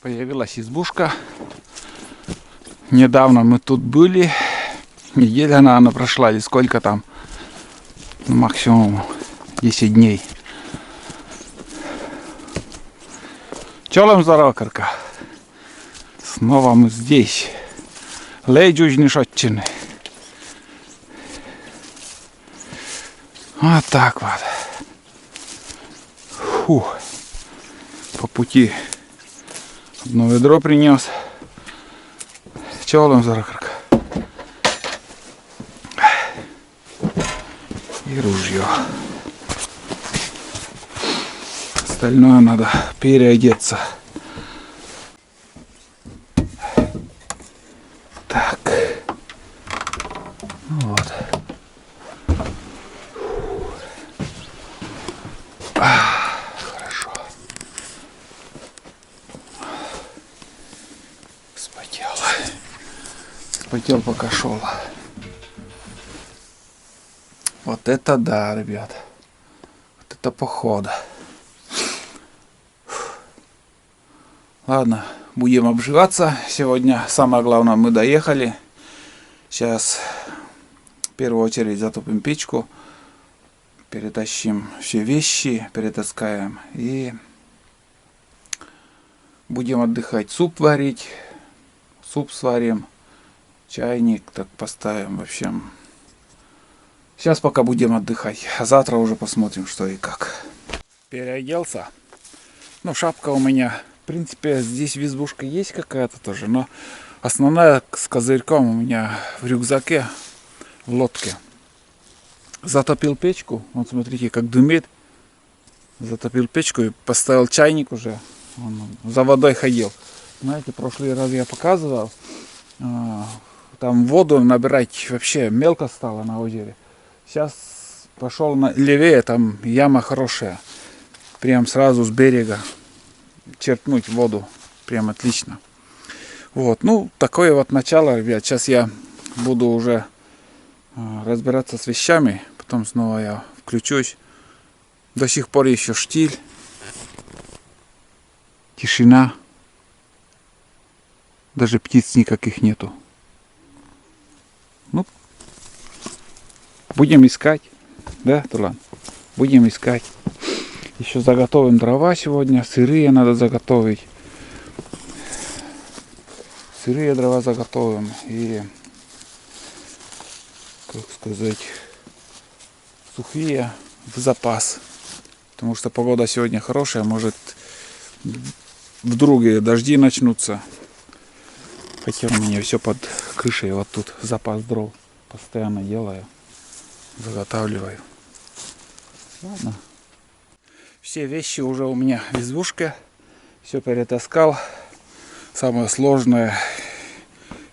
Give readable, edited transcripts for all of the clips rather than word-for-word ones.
Появилась избушка. Недавно мы тут были. Неделя, наверное, прошла, или сколько там. Ну, максимум 10 дней. Чолом Зарокарка. Снова мы здесь. Лейджужнишотчины. Вот так вот. Фух. По пути одно ведро принес. Чолом Зарокарка. И ружье. Остальное надо переодеться. Так. Вот. Хорошо. Вспотел. Вспотел, пока шел. Вот это да, ребят. Вот это поход. Ладно, будем обживаться. Сегодня самое главное, мы доехали. Сейчас в первую очередь затопим печку. Перетащим все вещи, перетаскаем. И будем отдыхать. Суп варить. Суп сварим. Чайник так поставим. В общем, сейчас пока будем отдыхать. А завтра уже посмотрим, что и как. Переоделся. Ну, шапка у меня... В принципе, здесь в избушке есть какая-то тоже, но основная с козырьком у меня в рюкзаке, в лодке. Затопил печку, вот смотрите, как дымит. Затопил печку и поставил чайник уже, за водой ходил. Знаете, в прошлый раз я показывал, там воду набирать вообще мелко стало на озере. Сейчас пошел левее, там яма хорошая, прям сразу с берега. Черпнуть воду прям отлично. Вот, ну такое вот начало, ребят. Сейчас я буду уже разбираться с вещами, потом снова я включусь. До сих пор еще штиль, тишина, даже птиц никаких нету. Ну, будем искать, да, Тулан? Будем искать. Еще заготовим дрова сегодня. Сырые надо заготовить. Сырые дрова заготовим. И, как сказать, сухие в запас. Потому что погода сегодня хорошая. Может, вдруг и дожди начнутся. Хотя у меня все под крышей. Вот тут запас дров. Постоянно делаю. Заготавливаю. Ладно. Все вещи уже у меня в избушке. Все перетаскал. Самое сложное,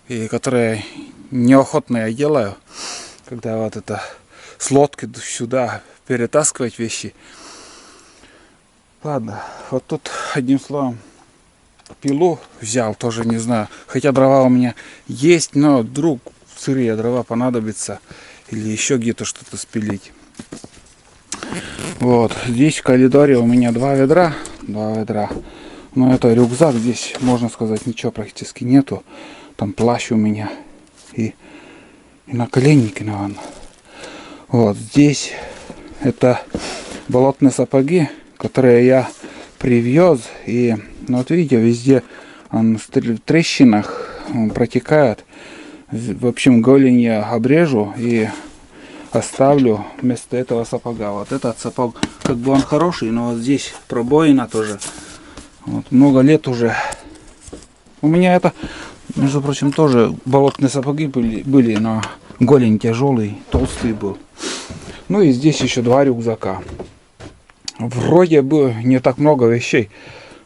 и которое неохотно я делаю, когда вот это с лодки сюда перетаскивать вещи. Ладно, вот тут одним словом пилу взял, тоже не знаю. Хотя дрова у меня есть, но вдруг сырые дрова понадобится или еще где-то что-то спилить. Вот, здесь в коридоре у меня два ведра. Но это рюкзак, здесь, можно сказать, ничего практически нету. Там плащ у меня и наколенники, наверное. Вот, здесь это болотные сапоги, которые я привез. И, ну, вот видите, везде он в трещинах протекает. В общем, голень я обрежу и оставлю вместо этого сапога. Вот этот сапог, как бы он хороший, но вот здесь пробоина тоже. Вот, много лет уже. У меня это, между прочим, тоже болотные сапоги были, но голень тяжелый, толстый был. Ну и здесь еще два рюкзака. Вроде бы не так много вещей,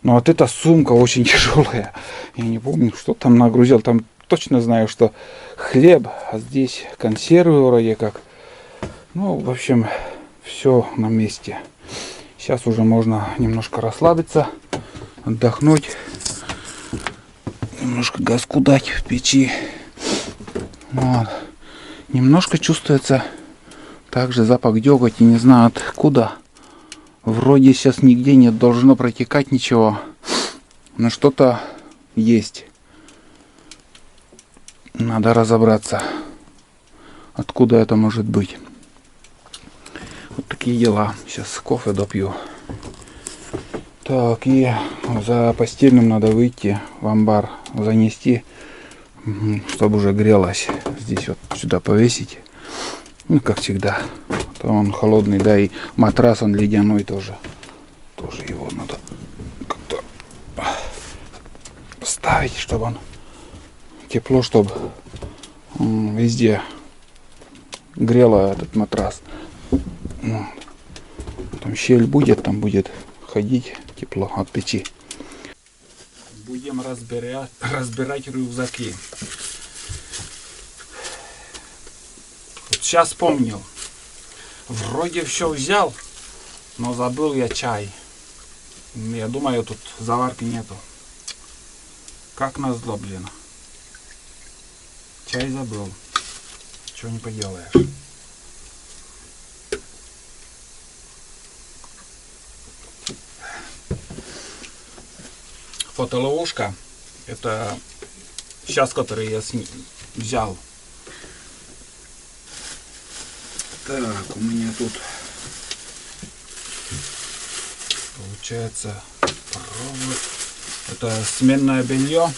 но вот эта сумка очень тяжелая. Я не помню, что там нагрузил. Там точно знаю, что хлеб, а здесь консервы вроде как. Ну, в общем, все на месте. Сейчас уже можно немножко расслабиться, отдохнуть, немножко газку дать в печи. Вот. Немножко чувствуется также запах деготь, и не знаю откуда. Вроде сейчас нигде не должно протекать ничего, но что-то есть. Надо разобраться, откуда это может быть. Вот такие дела. Сейчас кофе допью. Так, и за постельным надо выйти в амбар, занести, чтобы уже грелось. Здесь вот сюда повесить. Ну, как всегда. То он холодный, да, и матрас он ледяной тоже. Тоже его надо как-то ставить, чтобы он тепло, чтобы везде грело этот матрас. Там щель будет, там будет ходить тепло от печи. Будем разбирать рюкзаки. Вот сейчас вспомнил. Вроде все взял, но забыл я чай. Я думаю, тут заварки нету. Как назло, блин. Чай забыл. Чего не поделаешь. Фотоловушка. Это сейчас, который я взял. Так, у меня тут получается провод. Это сменное белье.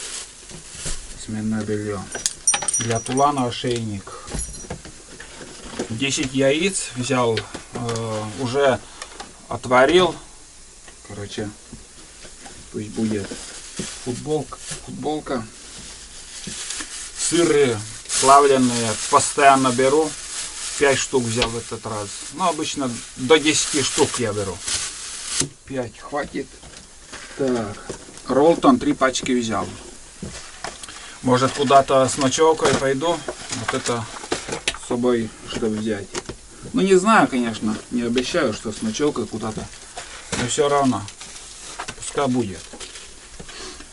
Сменное белье. Для тулана ошейник. 10 яиц взял. Уже отварил. Короче, пусть будет футболка. Сыры плавленые постоянно беру. 5 штук взял в этот раз. Ну, обычно до 10 штук я беру. 5 хватит. Так. Ролтон 3 пачки взял. Может, куда-то с ночевкой пойду. Вот это с собой, чтобы взять. Ну, не знаю, конечно. Не обещаю, что с ночевкой куда-то. Но все равно. Пускай будет.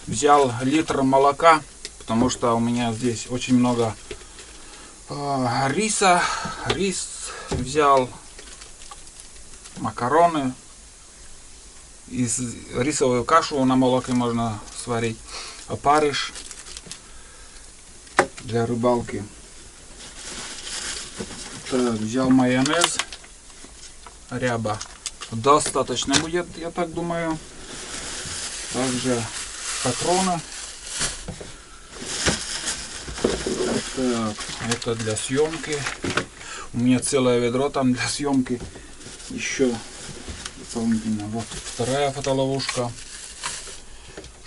Взял литр молока. Потому что у меня здесь очень много риса. Рис взял. Макароны. Из рисовую кашу на молоке можно сварить. Опарыш для рыбалки. Так, взял майонез. Ряба. Достаточно будет, я так думаю. Также патроны. Так, это для съемки. У меня целое ведро там для съемки. Еще дополнительно. Вот вторая фотоловушка.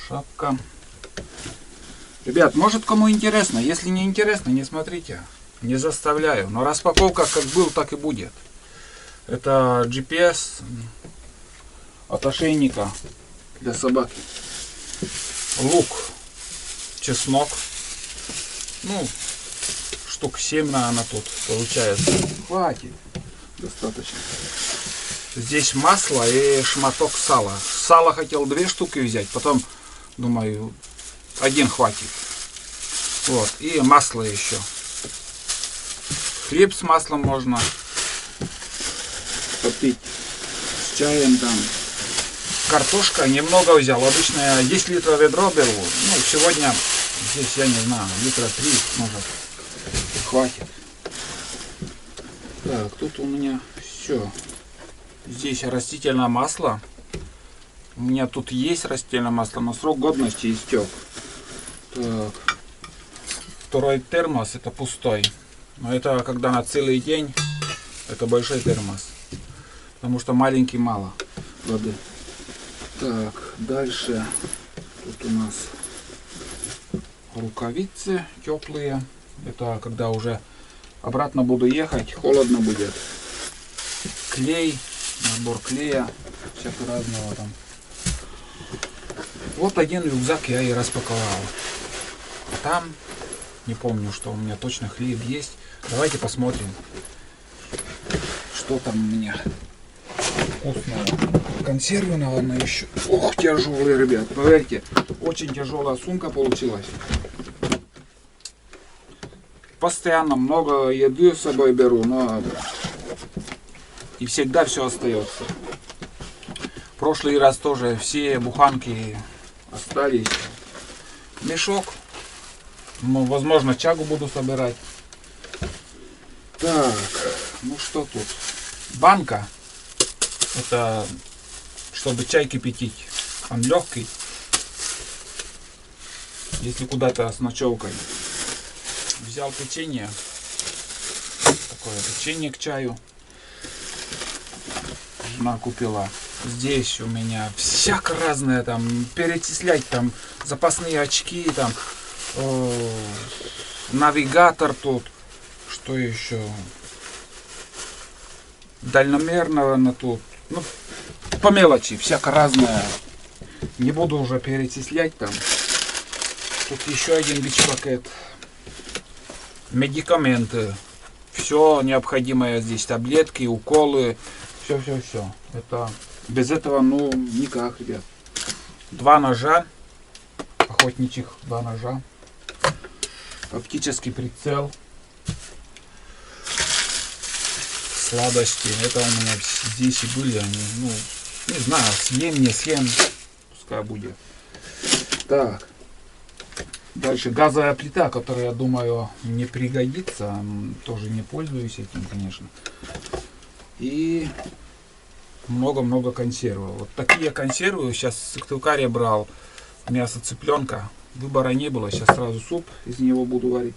Шапка. Ребят, может кому интересно. Если не интересно, не смотрите. Не заставляю. Но распаковка как был, так и будет. Это GPS от ошейника для собаки. Лук, чеснок. Ну, штук 7, наверное, тут получается. Хватит. Достаточно. Здесь масло и шматок сала. Сало хотел 2 штуки взять, потом думаю, 1 хватит. Вот, и масло еще. Хлеб с маслом можно попить с чаем там. Картошка немного взял. Обычно я 10 литров ведро беру. Ну, сегодня здесь, я не знаю, литра 3, может, хватит. Так, тут у меня все. Здесь растительное масло. У меня тут есть растительное масло, но срок годности истек. Так. Второй термос, это пустой. Но это когда на целый день, это большой термос. Потому что маленький мало воды. Так, дальше. Тут у нас рукавицы теплые. Это когда уже обратно буду ехать, холодно будет. Клей, набор клея, всякого разного там. Вот один рюкзак я и распаковал. А там, не помню, что у меня точно хлеб есть. Давайте посмотрим, что там у меня вкусного. Консервы, наверное, еще. Ох, тяжелые, ребят, поверьте, очень тяжелая сумка получилась. Постоянно много еды с собой беру, но и всегда все остается. Прошлый раз тоже все буханки остались. мешок. Ну, возможно, чагу буду собирать. Так, ну что тут? Банка. Это чтобы чай кипятить. Он легкий. Если куда-то с ночевкой. Взял печенье. Такое печенье к чаю. Жена купила. Здесь у меня всяко разное, там перечислять, там запасные очки, там навигатор тут, что еще, дальномерного на тут, ну, по мелочи, всяко разное. Не буду уже перечислять там. Тут еще один бич-пакет. Медикаменты. Все необходимое здесь. Таблетки, уколы. Все. Это без этого, ну, никак, ребят. 2 ножа. Охотничьих 2 ножа. Оптический прицел. Сладости. Это у меня здесь и были они. Ну, не знаю, съем, не съем. Пускай будет. Так. Дальше газовая плита, которая, я думаю, не пригодится. Тоже не пользуюсь этим, конечно. И много-много консервов. Вот такие консервы. Сейчас в Сыктывкаре брал мясо цыпленка. Выбора не было. Сейчас сразу суп из него буду варить.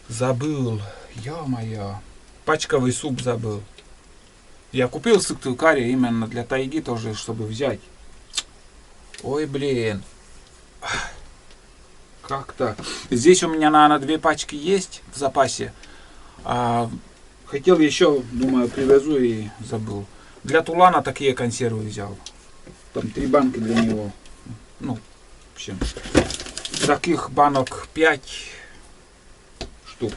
Забыл. Ё-моё. Пачковый суп забыл. Я купил в Сыктывкаре именно для тайги тоже, чтобы взять. Ой, блин. Как так? Здесь у меня, наверное, 2 пачки есть в запасе. Хотел еще, думаю, привезу и забыл. Для Тулана такие консервы взял. Там 3 банки для него. Ну, в общем, таких банок 5 штук.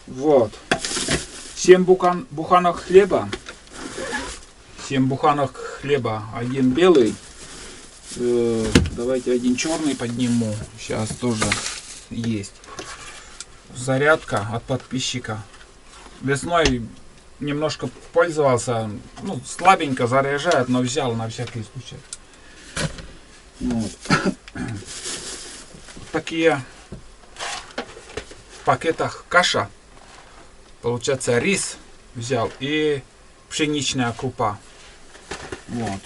Вот. 7 буханок хлеба. 7 буханок хлеба. Один белый. Давайте один черный подниму. Сейчас тоже есть. Зарядка от подписчика. Весной немножко пользовался. Ну, слабенько заряжает, но взял на всякий случай. Вот. Такие в пакетах каша. Получается, рис взял и пшеничная крупа. Вот.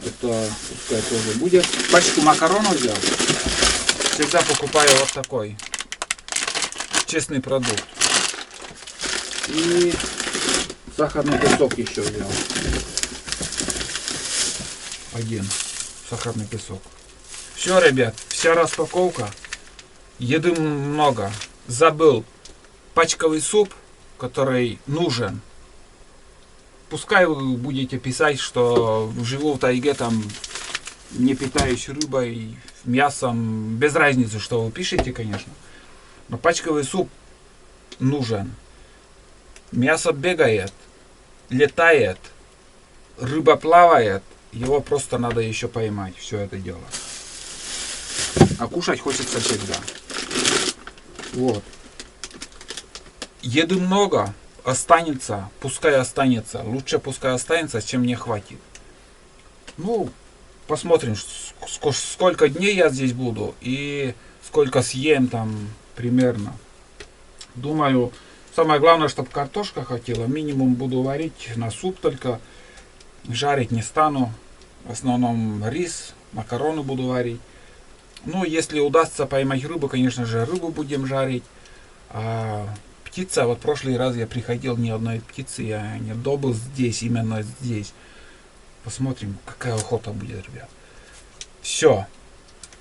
Это пускай тоже будет. Пачку макаронов взял. Всегда покупаю вот такой. Честный продукт. И сахарный песок еще взял. Один сахарный песок. Все, ребят, вся распаковка. Еды много. Забыл пачковый суп, который нужен. Пускай вы будете писать, что живу в тайге, там не питаюсь рыбой, мясом, без разницы, что вы пишете, конечно. Но пачковый суп нужен. Мясо бегает, летает, рыба плавает, его просто надо еще поймать, все это дело. А кушать хочется всегда. Вот. Еды много. Останется, пускай останется. Лучше пускай останется, чем не хватит. Ну, посмотрим, сколько дней я здесь буду и сколько съем там примерно. Думаю, самое главное, чтобы картошка хватило. Минимум буду варить на суп только. Жарить не стану. В основном рис, макароны буду варить. Ну, если удастся поймать рыбу, конечно же, рыбу будем жарить. Птица, вот в прошлый раз я приходил, ни одной птицы я не добыл здесь, именно здесь. Посмотрим, какая охота будет, ребят. Все.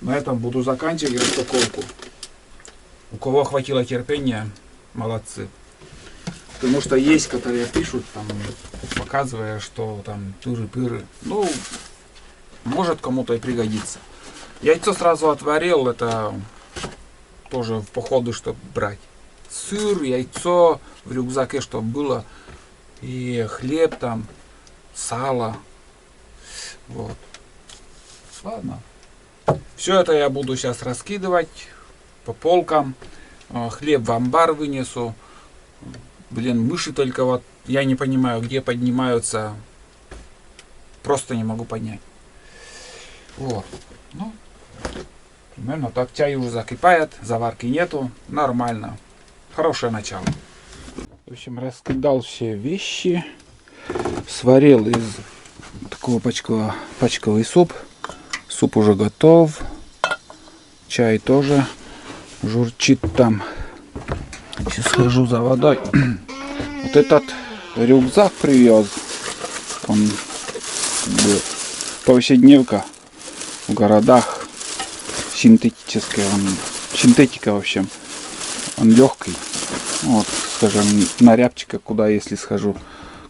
На этом буду заканчивать распаковку. У кого хватило терпения, молодцы. Потому что есть, которые пишут, там, показывая, что там тыры-пыры. Ну, может кому-то и пригодится. Яйцо сразу отварил, это тоже в походу, чтобы брать. Сыр, яйцо в рюкзаке, чтобы было. И хлеб там, сало. Вот. Ладно. Все это я буду сейчас раскидывать по полкам. Хлеб в амбар вынесу. Блин, мыши только вот, я не понимаю, где поднимаются. Просто не могу понять. Вот. Ну, примерно так. Чай уже закипает, заварки нету. Нормально. Хорошее начало. В общем, раскидал все вещи. Сварил из такого пачковый суп. Суп уже готов. Чай тоже журчит там. Сейчас схожу за водой. Вот этот рюкзак привез. Он повседневка в городах. Синтетическая. Синтетика, в общем. Он легкий. Вот, скажем, на рябчика, куда если схожу.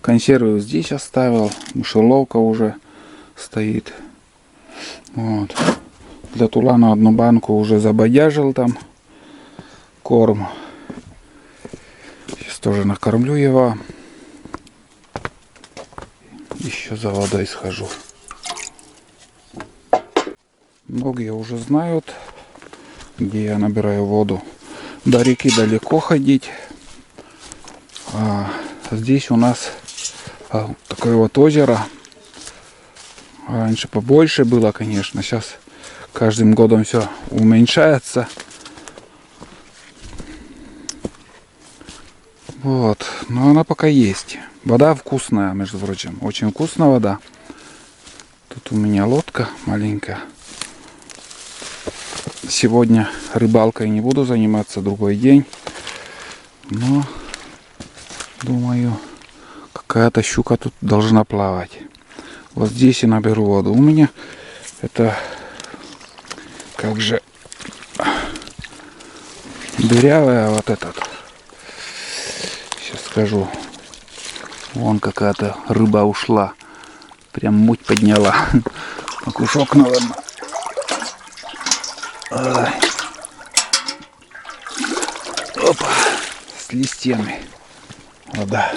Консервы здесь оставил. Мышеловка уже стоит. Вот. Для Тулана одну банку уже забодяжил там. Корм. Сейчас тоже накормлю его. Еще за водой схожу. Многие уже знают, где я набираю воду. До реки далеко ходить. А здесь у нас такое вот озеро. Раньше побольше было, конечно. Сейчас каждым годом все уменьшается. Вот. Но она пока есть. Вода вкусная, между прочим. Очень вкусная вода. Тут у меня лодка маленькая. Сегодня рыбалкой не буду заниматься, другой день. Но, думаю, какая-то щука тут должна плавать. Вот здесь и наберу воду. У меня это как же дырявая вот этот. Сейчас скажу. Вон какая-то рыба ушла. Прям муть подняла. Окушок, наверное. Ай. Опа. С листьями. Вода.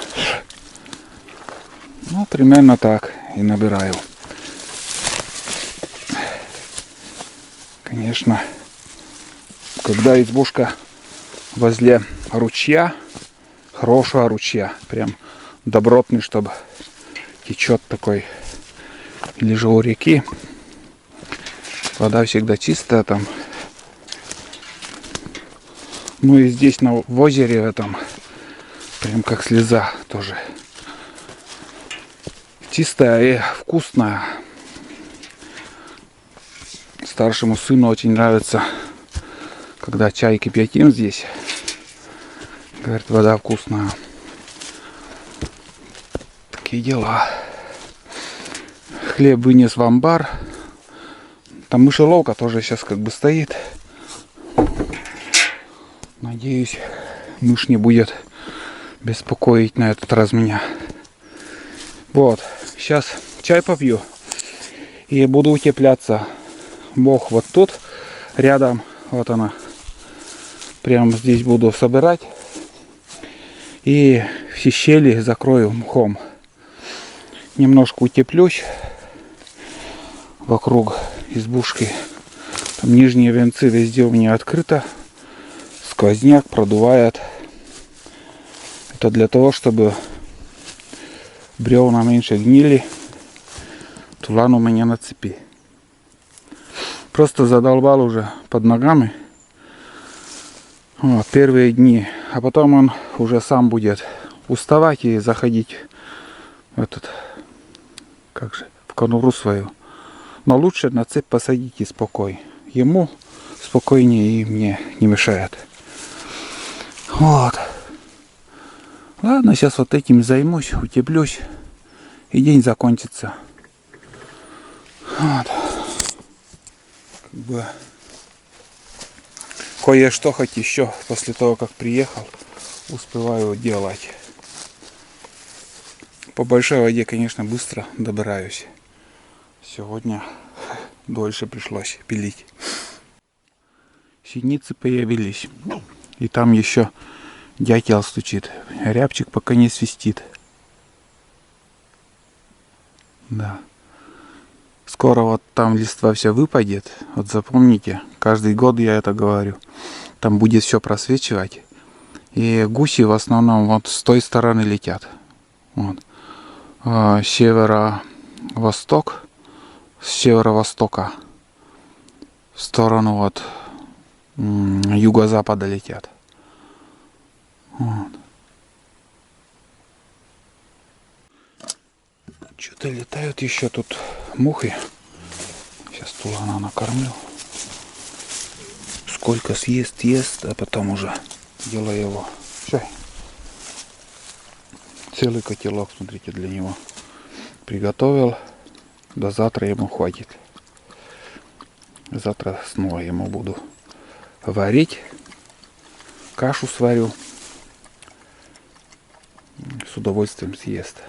Ну, примерно так и набираю. Конечно, когда избушка возле ручья, хорошего ручья, прям добротный, чтобы течет такой, или же у реки, вода всегда чистая там. Ну и здесь в озере этом, прям как слеза тоже. Чистая и вкусная. Старшему сыну очень нравится, когда чай кипятим здесь. Говорит, вода вкусная. Такие дела. Хлеб вынес в амбар. Там мышеловка тоже сейчас как бы стоит. Надеюсь, мышь не будет беспокоить на этот раз меня. Вот. Сейчас чай попью. И буду утепляться. Мох вот тут рядом. Вот она. Прямо здесь буду собирать. И все щели закрою мхом. Немножко утеплюсь вокруг избушки. Там нижние венцы везде у меня открыто. Сквозняк продувает. Это для того, чтобы бревна меньше гнили. Тулан у меня на цепи. Просто задолбал уже под ногами. Вот, первые дни. А потом он уже сам будет уставать и заходить в в конуру свою. Но лучше на цепь посадить и спокой. Ему спокойнее и мне не мешает. Вот. Ладно, сейчас вот этим займусь, утеплюсь. И день закончится. Вот. Как бы кое-что хоть еще после того, как приехал, успеваю делать. По большой воде, конечно, быстро добираюсь. Сегодня дольше пришлось пилить. Синицы появились. И там еще дятел стучит. Рябчик пока не свистит. Да. Скоро вот там листва все выпадет. Вот запомните, каждый год я это говорю. Там будет все просвечивать. И гуси в основном вот с той стороны летят. Вот. Северо-восток с северо-востока в сторону вот юго-запада летят. Вот. Что-то летают еще тут мухи. Сейчас тулана накормлю. Сколько съест, ест, а потом уже делаю его чай. Целый котелок, смотрите, для него приготовил. До завтра ему хватит. Завтра снова ему буду варить. Кашу сварю. С удовольствием съест.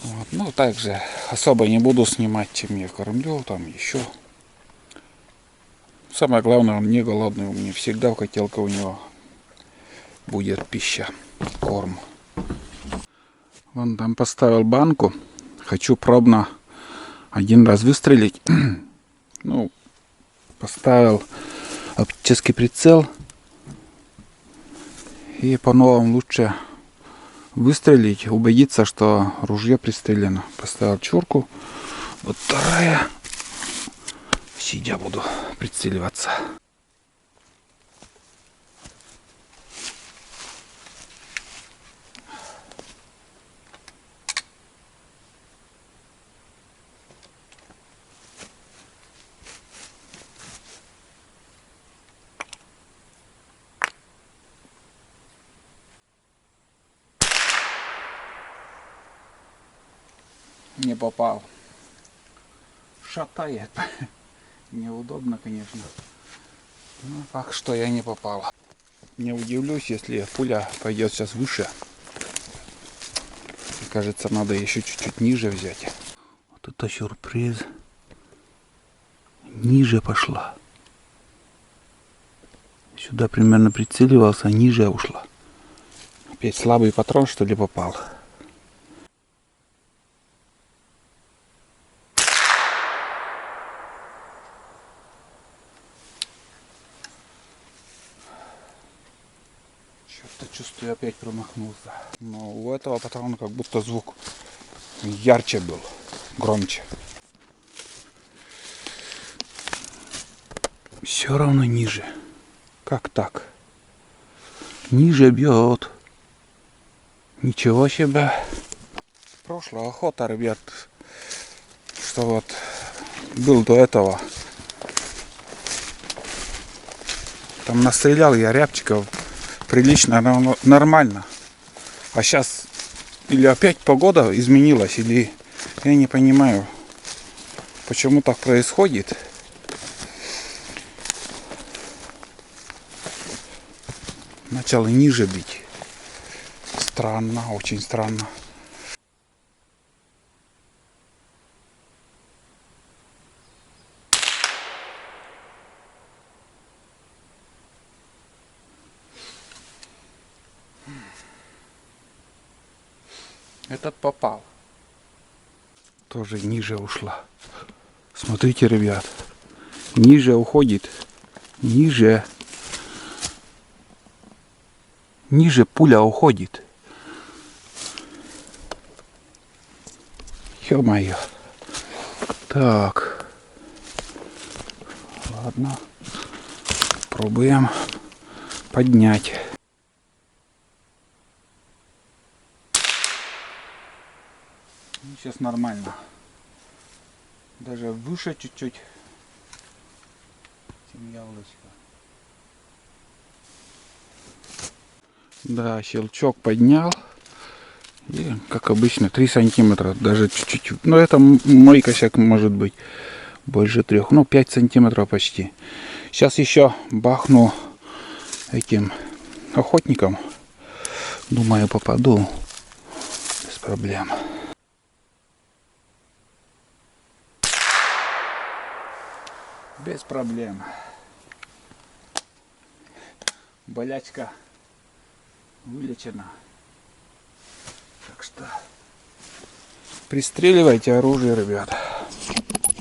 Вот. Ну, также особо не буду снимать, чем я кормлю, там еще. Самое главное, он не голодный. У меня всегда в котелке у него будет пища, корм. Вон там поставил банку. Хочу пробно один раз выстрелить. Ну, поставил оптический прицел. И по-новому лучше выстрелить, убедиться, что ружье пристрелено. Поставил чурку. Вот вторая. Сидя буду прицеливаться. Не попал. Шатает. Неудобно, конечно. Ну, факт, что я не попал. Не удивлюсь, если пуля пойдет сейчас выше. И, кажется, надо еще чуть-чуть ниже взять. Вот это сюрприз. Ниже пошла. Сюда примерно прицеливался, а ниже ушла. Опять слабый патрон, что ли, попал. Что-то чувствую, опять промахнулся. Но у этого патрона как будто звук ярче был, громче. Все равно ниже. Как так? Ниже бьет. Ничего себе. Прошлая охота, ребят, что вот был до этого. Там настрелял я рябчиков прилично, нормально. А сейчас или опять погода изменилась, или я не понимаю, почему так происходит. Начал ниже бить. Странно, очень странно. Этот попал. Тоже ниже ушла. Смотрите, ребят. Ниже уходит. Ниже. Ниже пуля уходит. Ё-моё. Так. Ладно. Пробуем поднять. Сейчас нормально. Даже выше чуть-чуть, чем яблочко. Да, щелчок поднял. И, как обычно, 3 сантиметра. Даже чуть-чуть. Но это мой косяк, может быть. Больше 3. Ну, 5 сантиметров почти. Сейчас еще бахну этим охотником. Думаю, попаду. Без проблем. Без проблем. Болячка вылечена. Так что пристреливайте оружие, ребят.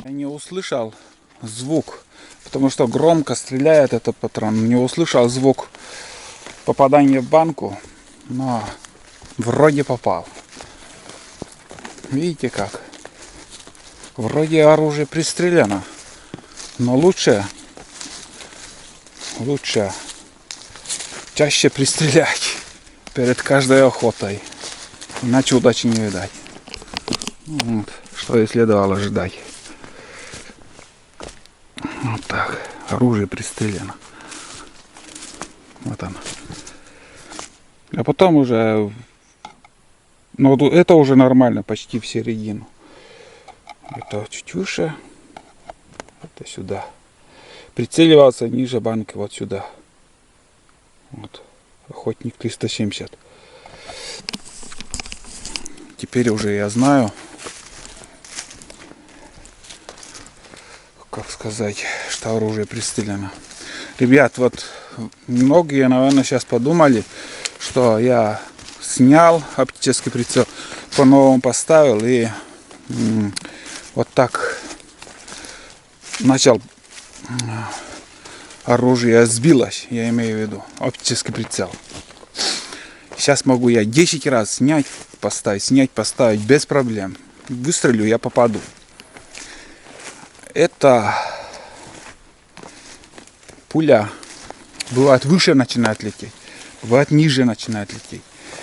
Я не услышал звук, потому что громко стреляет этот патрон. Не услышал звук попадания в банку, но вроде попал. Видите как? Вроде оружие пристрелено, но лучше чаще пристрелять перед каждой охотой, иначе удачи не видать. Вот, что и следовало ожидать. Вот так, оружие пристрелено. Вот оно. А потом уже, ну это уже нормально, почти в середину. Это чуть выше, это сюда. Прицеливался ниже банки, вот сюда. Вот, охотник 370. Теперь уже я знаю, как сказать, что оружие пристрелено. Ребят, вот многие, наверное, сейчас подумали, что я снял оптический прицел, по-новому поставил и вот так начал, оружие сбилось, я имею в виду, оптический прицел. Сейчас могу я 10 раз снять, поставить без проблем. Выстрелю, я попаду. Это пуля бывает выше начинает лететь, бывает ниже начинает лететь.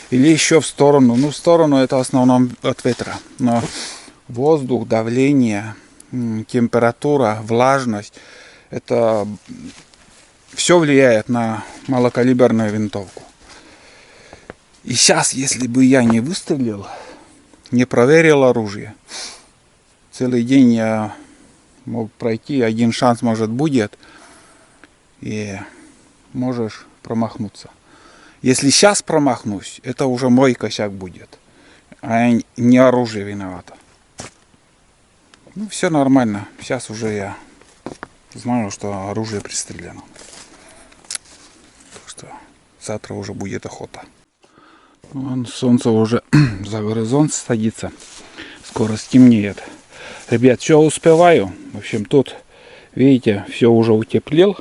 Или еще в сторону. Ну, в сторону это в основном от ветра. Но воздух, давление, температура, влажность, это все влияет на малокалиберную винтовку. И сейчас, если бы я не выстрелил, не проверил оружие, целый день я мог пройти, один шанс может будет, и можешь промахнуться. Если сейчас промахнусь, это уже мой косяк будет, а не оружие виновато. Ну, все нормально. Сейчас уже я знаю, что оружие пристрелено. Так что завтра уже будет охота. Вон солнце уже за горизонт садится. Скоро стемнеет. Ребят, все успеваю. В общем, тут, видите, все уже утеплил.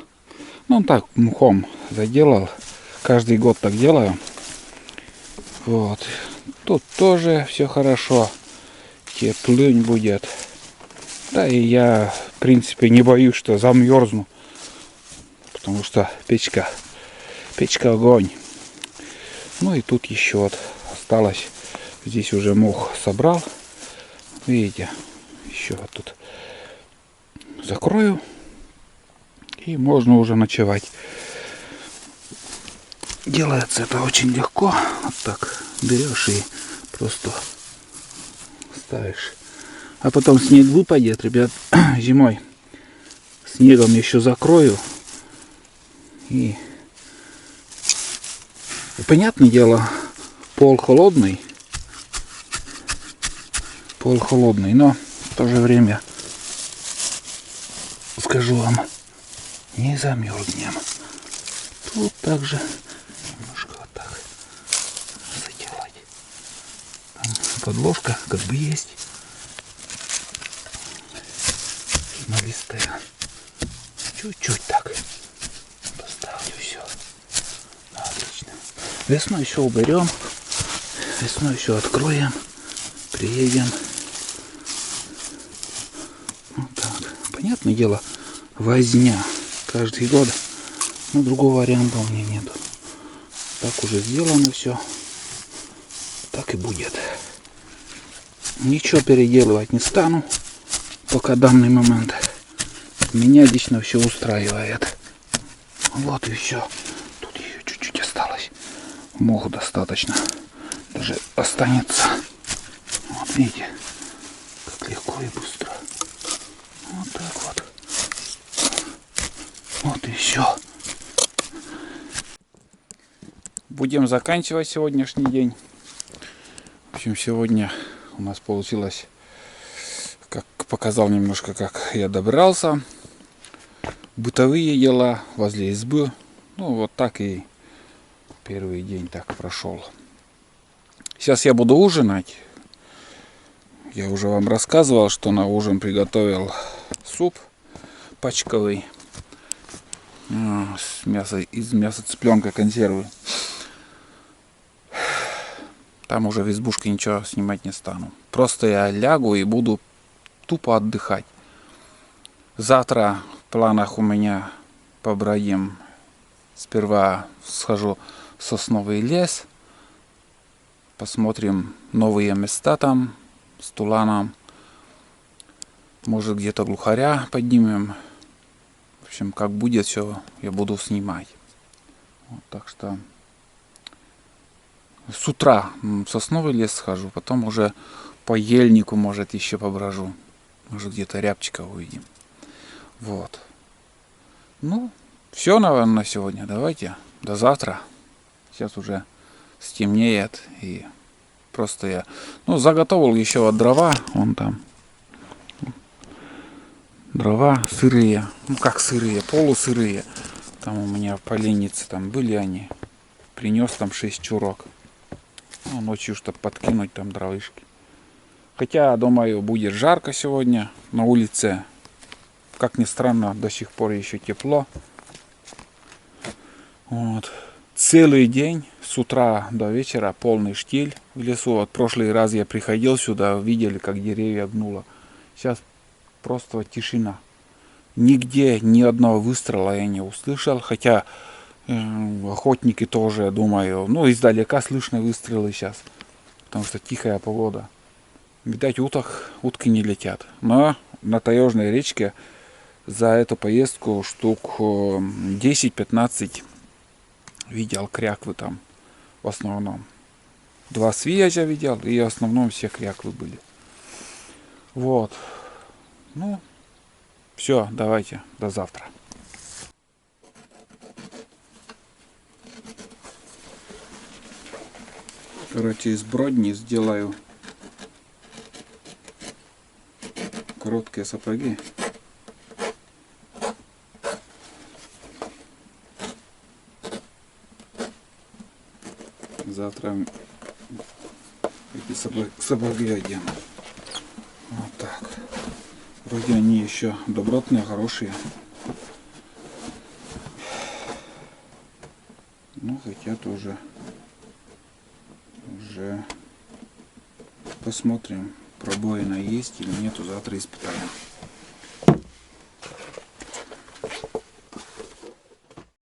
Ну, так, мхом заделал. Каждый год так делаю. Вот. Тут тоже все хорошо. Теплынь будет. Да и я, в принципе, не боюсь, что замерзну. Потому что печка огонь. Ну и тут еще вот осталось. Здесь уже мох собрал. Видите, еще вот тут закрою. И можно уже ночевать. Делается это очень легко. Вот так берешь и просто ставишь. А потом снег выпадет, ребят, зимой. Снегом еще закрою. И понятное дело, пол холодный, но в то же время, скажу вам, не замерзнем. Тут также немножко вот так заделать. Там подложка как бы есть. Смолистая. Чуть-чуть так поставлю, все. Отлично. Весной еще уберем. Весной еще откроем. Приедем. Вот так. Понятное дело, возня каждый год. Но другого варианта у меня нету. Так уже сделано все. Так и будет. Ничего переделывать не стану. Пока данный момент. Меня лично все устраивает. Вот и все. Тут еще чуть-чуть осталось. Моху достаточно. Даже останется. Вот видите, как легко и быстро. Вот так вот. Вот и все. Будем заканчивать сегодняшний день. В общем, сегодня у нас получилось, как показал немножко, как я добирался. Бытовые дела возле избы. Ну, вот так и первый день так прошел. Сейчас я буду ужинать. Я уже вам рассказывал, что на ужин приготовил суп пачковый с мяса, из мяса цыпленка консервы. Там уже в избушке ничего снимать не стану. Просто я лягу и буду тупо отдыхать. Завтра в планах у меня побродим. Сперва схожу в сосновый лес. Посмотрим новые места там с туланом. Может, где-то глухаря поднимем. В общем, как будет все, я буду снимать. Вот, так что с утра в сосновый лес схожу, потом уже по ельнику, может, еще поброжу. Может, где-то рябчика увидим. Вот. Ну, все, наверное, на сегодня. Давайте до завтра. Сейчас уже стемнеет, и просто я заготовил еще дрова. Вон там дрова сырые, как сырые, полусырые. Там у меня в поленнице там были они. Принес там 6 чурок. Ночью, чтобы подкинуть там дровышки. Хотя, думаю, будет жарко сегодня на улице. Как ни странно, до сих пор еще тепло. Вот. Целый день, с утра до вечера, полный штиль в лесу. Вот прошлый раз я приходил сюда, видели, как деревья гнуло. Сейчас просто тишина. Нигде ни одного выстрела я не услышал. Хотя охотники тоже, думаю, издалека слышны выстрелы сейчас. Потому что тихая погода. Видать, утки не летят. Но на Таежной речке за эту поездку штук 10-15 видел кряквы там в основном. 2 свияжа видел, и в основном все кряквы были. Вот. Все, давайте, до завтра. Короче, из бродни сделаю короткие сапоги. Завтра эти сапоги одену. Вот так. Вроде они еще добротные, хорошие. Хотя тоже уже посмотрим, пробоина есть или нету, завтра испытаем.